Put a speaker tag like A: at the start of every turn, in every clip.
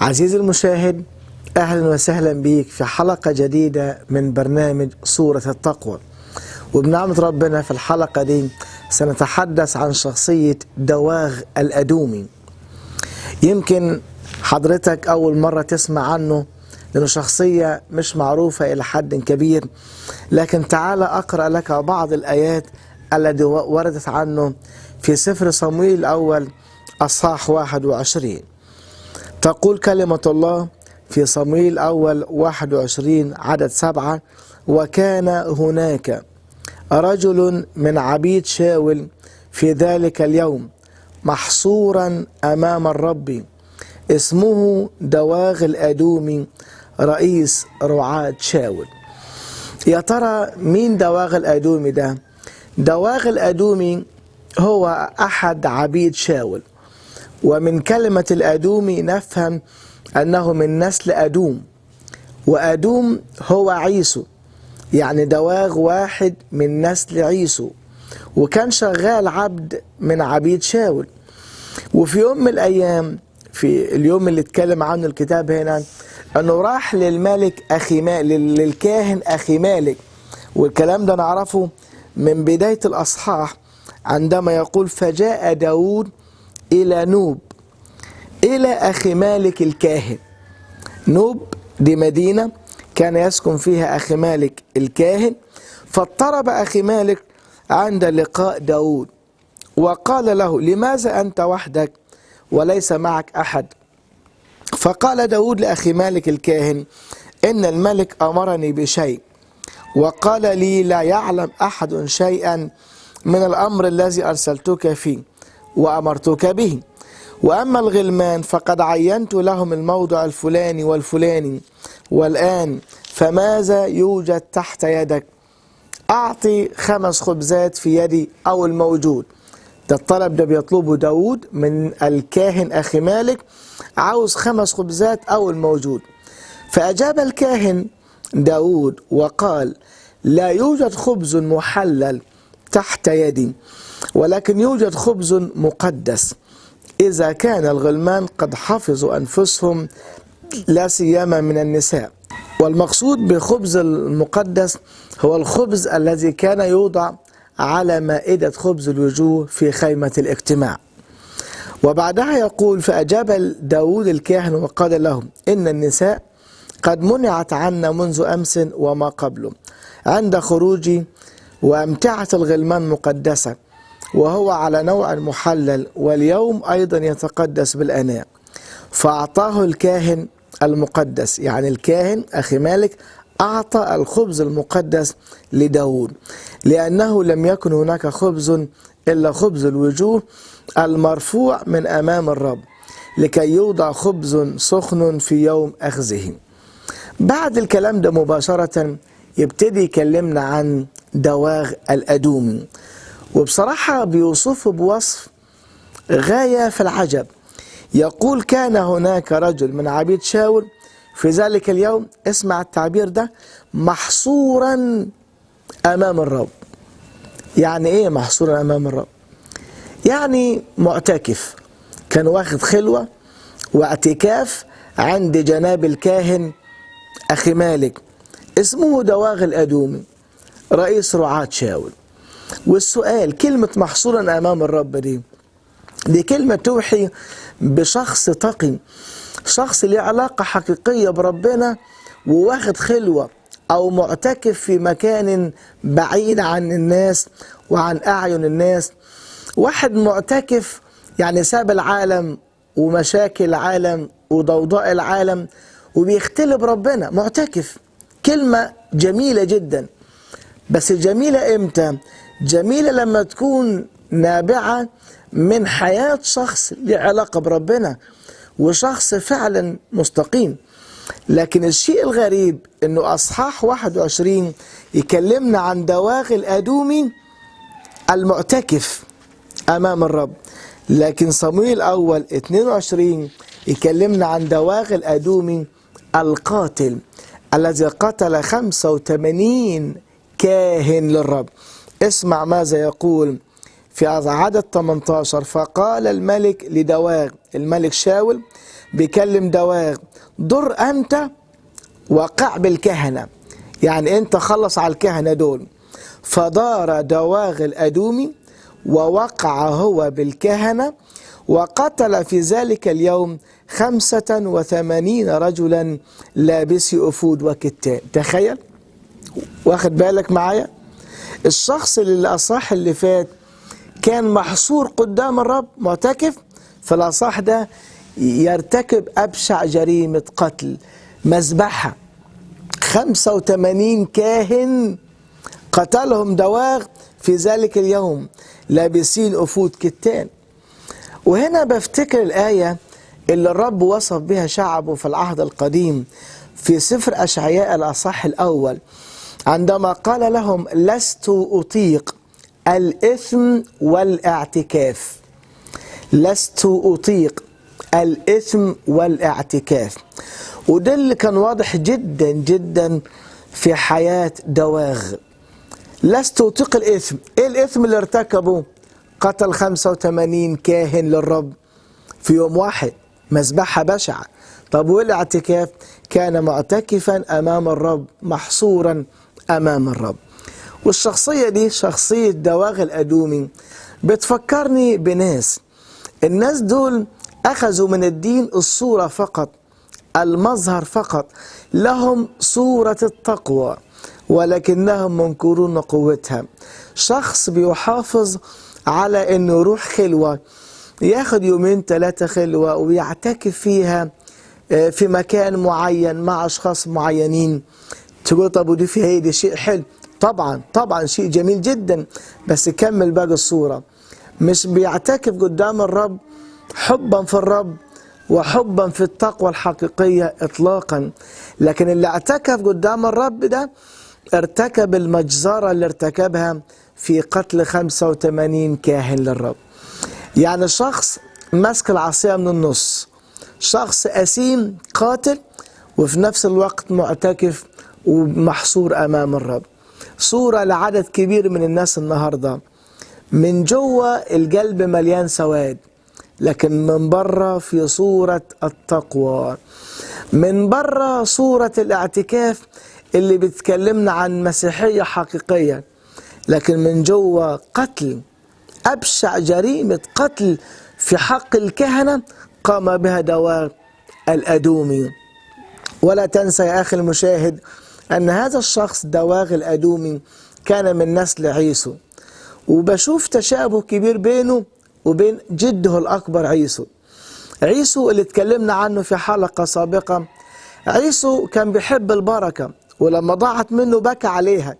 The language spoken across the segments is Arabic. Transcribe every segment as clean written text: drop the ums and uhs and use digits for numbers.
A: عزيزي المشاهد، أهلا وسهلا بك في حلقة جديدة من برنامج صورة التقوى. وبنعمة ربنا في الحلقة دي سنتحدث عن شخصية دواغ الأدومي. يمكن حضرتك أول مرة تسمع عنه لأنه شخصية مش معروفة إلى حد كبير، لكن تعال أقرأ لك بعض الآيات التي وردت عنه في سفر صموئيل الأول أصحاح 21. تقول كلمة الله في صموئيل الأول 21 عدد 7: وكان هناك رجل من عبيد شاول في ذلك اليوم محصورا أمام الرب، اسمه دواغ الأدومي رئيس رعاة شاول. يا ترى مين دواغ الأدومي ده؟ دواغ الأدومي هو أحد عبيد شاول، ومن كلمة الأدومي نفهم أنه من نسل أدوم، وأدوم هو عيسو، يعني دواغ واحد من نسل عيسو، وكان شغال عبد من عبيد شاول. وفي يوم من الأيام، في اليوم اللي اتكلم عنه الكتاب هنا، أنه راح للملك للكاهن أخي مالك، والكلام ده نعرفه من بداية الأصحاح عندما يقول: فجاء داود إلى نوب إلى أخي مالك الكاهن. نوب دي مدينة كان يسكن فيها أخي مالك الكاهن. فاضطرب أخي مالك عند لقاء داود وقال له: لماذا أنت وحدك وليس معك أحد؟ فقال داود لأخي مالك الكاهن: إن الملك أمرني بشيء وقال لي: لا يعلم أحد شيئا من الأمر الذي أرسلتك فيه وأمرتك به، وأما الغلمان فقد عينت لهم الموضع الفلاني والفلاني، والآن فماذا يوجد تحت يدك؟ أعطي 5 خبزات في يدي أو الموجود. ده الطلب ده بيطلبه داود من الكاهن أخي مالك، عاوز 5 خبزات أو الموجود. فأجاب الكاهن داود وقال: لا يوجد خبز محلل تحت يدي، ولكن يوجد خبز مقدس، إذا كان الغلمان قد حفظوا أنفسهم، لا سيما من النساء. والمقصود بخبز المقدس هو الخبز الذي كان يوضع على مائدة خبز الوجوه في خيمة الاجتماع. وبعدها يقول: فأجاب داود الكاهن وقال لهم: إن النساء قد منعت عنا منذ أمس وما قبله عند خروجي، وأمتعة الغلمان مقدسة، وهو على نوع محلل، واليوم أيضا يتقدس بالأناء. فأعطاه الكاهن المقدس، يعني الكاهن أخي مالك أعطى الخبز المقدس لداود، لأنه لم يكن هناك خبز إلا خبز الوجوه المرفوع من أمام الرب، لكي يوضع خبز سخن في يوم أخذه. بعد الكلام ده مباشرة يبتدي يكلمنا عن دواغ الأدومي، وبصراحة بيوصفه بوصف غاية في العجب. يقول: كان هناك رجل من عبيد شاول في ذلك اليوم، اسمع التعبير ده، محصورا أمام الرب. يعني إيه محصورا أمام الرب؟ يعني معتكف، كان واخد خلوة واعتكاف عند جناب الكاهن أخي مالك، اسمه دواغ الأدومي رئيس رعاة شاول. والسؤال، كلمة محصورا أمام الرب دي كلمة توحي بشخص تقي، شخص له علاقة حقيقية بربنا، وواخد خلوة أو معتكف في مكان بعيد عن الناس وعن أعين الناس. واحد معتكف يعني ساب العالم ومشاكل العالم وضوضاء العالم وبيختلب ربنا. معتكف كلمة جميلة جدا، بس جميلة إمتى؟ جميلة لما تكون نابعة من حياة شخص له علاقة بربنا وشخص فعلا مستقيم. لكن الشيء الغريب انه اصحاح 21 يكلمنا عن دواغ الأدومي المعتكف امام الرب، لكن صموئيل الاول 22 يكلمنا عن دواغ الأدومي القاتل الذي قتل 85 كاهن للرب. اسمع ماذا يقول في عدد 18: فقال الملك لدواغ، الملك شاول بيكلم دواغ: در أنت وقع بالكهنة، يعني أنت خلص على الكهنة دول. فدار دواغ الأدومي ووقع هو بالكهنة، وقتل في ذلك اليوم 85 رجلا لابسي أفود وكتان. تخيل، واخد بالك معايا؟ الشخص اللي الأصح اللي فات كان محصور قدام الرب معتكف، في الأصح ده يرتكب أبشع جريمة قتل، مذبحة. 85 كاهن قتلهم دواغ في ذلك اليوم لابسين أفود كتان. وهنا بفتكر الآية اللي الرب وصف بها شعبه في العهد القديم في سفر أشعياء الأصح الأول، عندما قال لهم: لست أطيق الإثم والاعتكاف. لست أطيق الإثم والاعتكاف. وده اللي كان واضح جدا جدا في حياة دواغ. لست أطيق الإثم. إيه الإثم اللي ارتكبه؟ قتل 85 كاهن للرب في يوم واحد، مذبحة بشعة. طب والاعتكاف؟ كان معتكفا أمام الرب، محصورا أمام الرب. والشخصية دي، شخصية دواغ الأدومي، بتفكرني بناس. الناس دول أخذوا من الدين الصورة فقط، المظهر فقط، لهم صورة التقوى ولكنهم منكرون قوتها. شخص بيحافظ على انه يروح خلوة، ياخد يومين 3 خلوة ويعتكف فيها في مكان معين مع اشخاص معينين. تقول طب ودي فيها ايه؟ دي شيء حلو. طبعا شيء جميل جدا، بس كمل باقي الصورة. مش بيعتكف قدام الرب حبا في الرب وحبا في التقوى الحقيقية اطلاقا. لكن اللي اعتكف قدام الرب ده ارتكب المجزرة اللي ارتكبها في قتل 85 كاهن للرب. يعني شخص ماسك العصاية من النص، شخص أثيم قاتل وفي نفس الوقت معتكف ومحصور أمام الرب. صورة لعدد كبير من الناس النهاردة، من جوه القلب مليان سواد، لكن من بره في صورة التقوى، من بره صورة الاعتكاف اللي بتكلمنا عن مسيحية حقيقية، لكن من جوه قتل، أبشع جريمة قتل في حق الكهنة قام بها دواغ الأدومي. ولا تنسى يا أخي المشاهد أن هذا الشخص دواغ الأدومي كان من نسل عيسو، وبشوف تشابه كبير بينه وبين جده الأكبر عيسو اللي اتكلمنا عنه في حلقة سابقة. عيسو كان بيحب البركة، ولما ضاعت منه بكى عليها،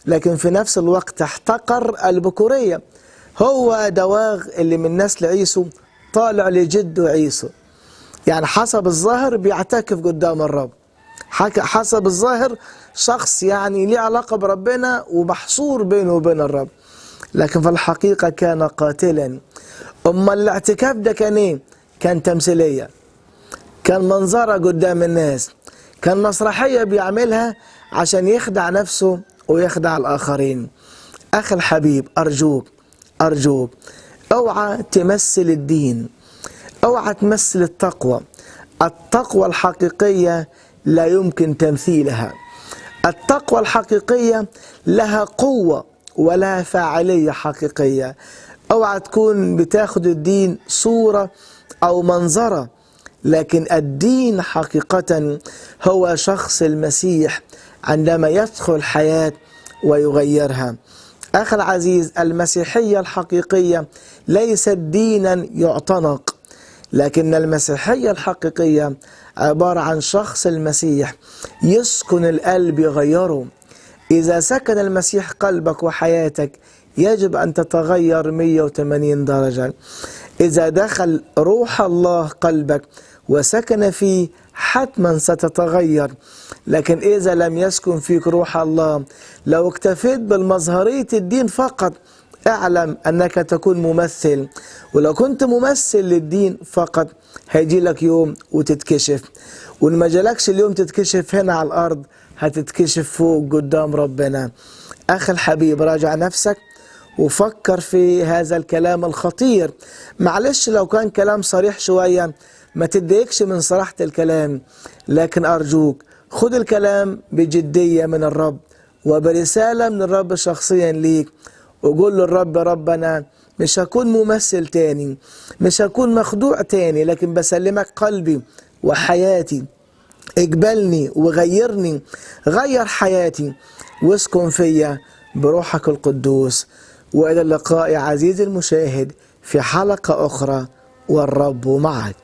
A: لكن في نفس الوقت احتقر البكورية. هو دواغ اللي من نسل عيسو طالع لجده عيسو، يعني حسب الظاهر بيعتكف قدام الرب، حسب الظاهر شخص يعني ليه علاقة بربنا ومحصور بينه وبين الرب، لكن في الحقيقة كان قاتلا. أما الاعتكاف ده كان ايه؟ كان تمثيلية، كان منظرة قدام الناس، كان مسرحية بيعملها عشان يخدع نفسه ويخدع الآخرين. أخي الحبيب، أرجوك اوعى تمثل الدين، اوعى تمثل التقوى. التقوى الحقيقية لا يمكن تمثيلها. التقوى الحقيقية لها قوة ولها فاعلية حقيقية. اوعى تكون بتاخد الدين صورة أو منظرة، لكن الدين حقيقة هو شخص المسيح عندما يدخل الحياة ويغيرها. أخي العزيز، المسيحية الحقيقية ليست دينا يعتنق، لكن المسيحية الحقيقية عبارة عن شخص المسيح يسكن القلب يغيره. إذا سكن المسيح قلبك وحياتك يجب أن تتغير 180 درجة. إذا دخل روح الله قلبك وسكن فيه حتما ستتغير. لكن إذا لم يسكن فيك روح الله، لو اكتفيت بالمظهرية الدين فقط، اعلم أنك تكون ممثل، ولو كنت ممثل للدين فقط هيجي لك يوم وتتكشف، وإن ما جالكش اليوم تتكشف هنا على الأرض هتتكشف فوق قدام ربنا. أخي الحبيب، راجع نفسك وفكر في هذا الكلام الخطير. معلش لو كان كلام صريح شوية ما تتضايقش من صراحة الكلام، لكن أرجوك خد الكلام بجدية من الرب وبرسالة من الرب شخصيا ليك، وقول للرب: رب أنا مش هكون ممثل تاني، مش هكون مخدوع تاني، لكن بسلمك قلبي وحياتي. اقبلني وغيرني، غير حياتي واسكن فيا بروحك القدوس. وإلى اللقاء يا عزيزي المشاهد في حلقة أخرى، والرب معك.